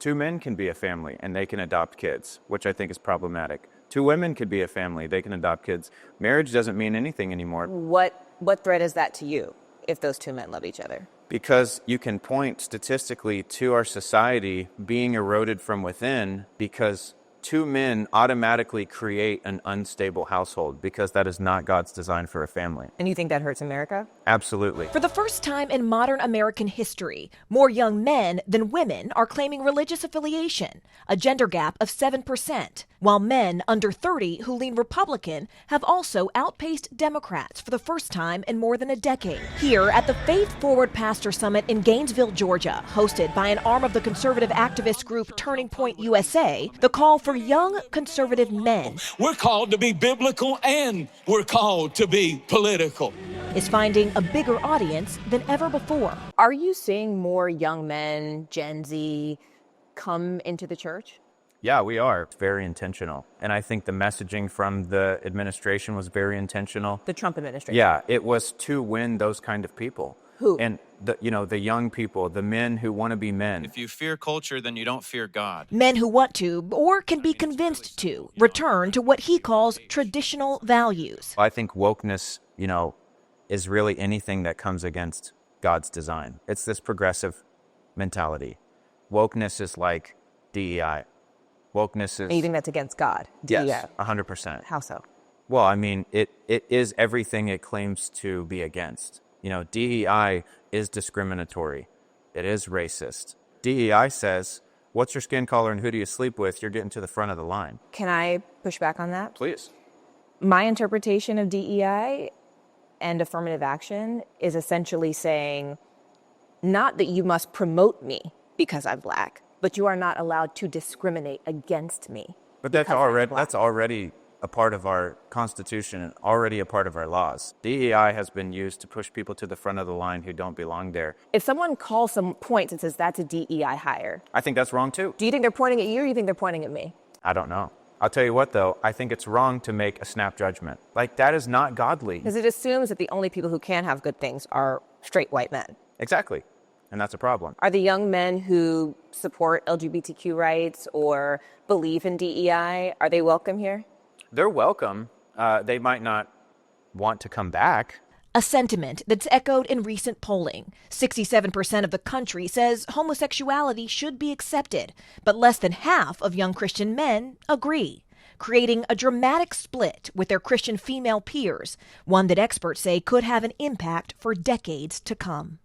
Two men can be a family and they can adopt kids, which I think is problematic. Two women could be a family, they can adopt kids. Marriage doesn't mean anything anymore. What threat is that to you if those two men love each other? Because you can point statistically to our society being eroded from within because two men automatically create an unstable household because that is not God's design for a family. And you think that hurts America? Absolutely. For the first time in modern American history, more young men than women are claiming religious affiliation, a gender gap of 7%, while men under 30 who lean Republican have also outpaced Democrats for the first time in more than a decade. Here at the Faith Forward Pastor Summit in Gainesville, Georgia, hosted by an arm of the conservative activist group Turning Point USA, the call for young conservative men. We're called to be biblical and we're called to be political. Is finding a bigger audience than ever before. Are you seeing more young men, Gen Z, come into the church? Yeah, we are. It's very intentional. And I think the messaging from the administration was very intentional. The Trump administration? Yeah, it was to win those kind of people. Who? And the young people, the men who want to be men. If you fear culture, then you don't fear God. Men who want to, or can be convinced to, return to what he calls traditional values. I think wokeness, is really anything that comes against God's design. It's this progressive mentality. Wokeness is like DEI. Wokeness is... And you think that's against God? DEI. Yes, 100%. How so? Well, I mean, it is everything it claims to be against. DEI is discriminatory. It is racist. DEI says, what's your skin color and who do you sleep with? You're getting to the front of the line. Can I push back on that? Please. My interpretation of DEI and affirmative action is essentially saying, not that you must promote me because I'm black, but you are not allowed to discriminate against me. But that's already a part of our Constitution and already a part of our laws. DEI has been used to push people to the front of the line who don't belong there. If someone calls some points and says that's a DEI hire, I think that's wrong too. Do you think they're pointing at you or do you think they're pointing at me? I don't know. I'll tell you what, though, I think it's wrong to make a snap judgment. That is not godly. Because it assumes that the only people who can have good things are straight white men. Exactly. And that's a problem. Are the young men who support LGBTQ rights or believe in DEI, are they welcome here? They're welcome. They might not want to come back. A sentiment that's echoed in recent polling. 67% of the country says homosexuality should be accepted, but less than half of young Christian men agree, creating a dramatic split with their Christian female peers, one that experts say could have an impact for decades to come.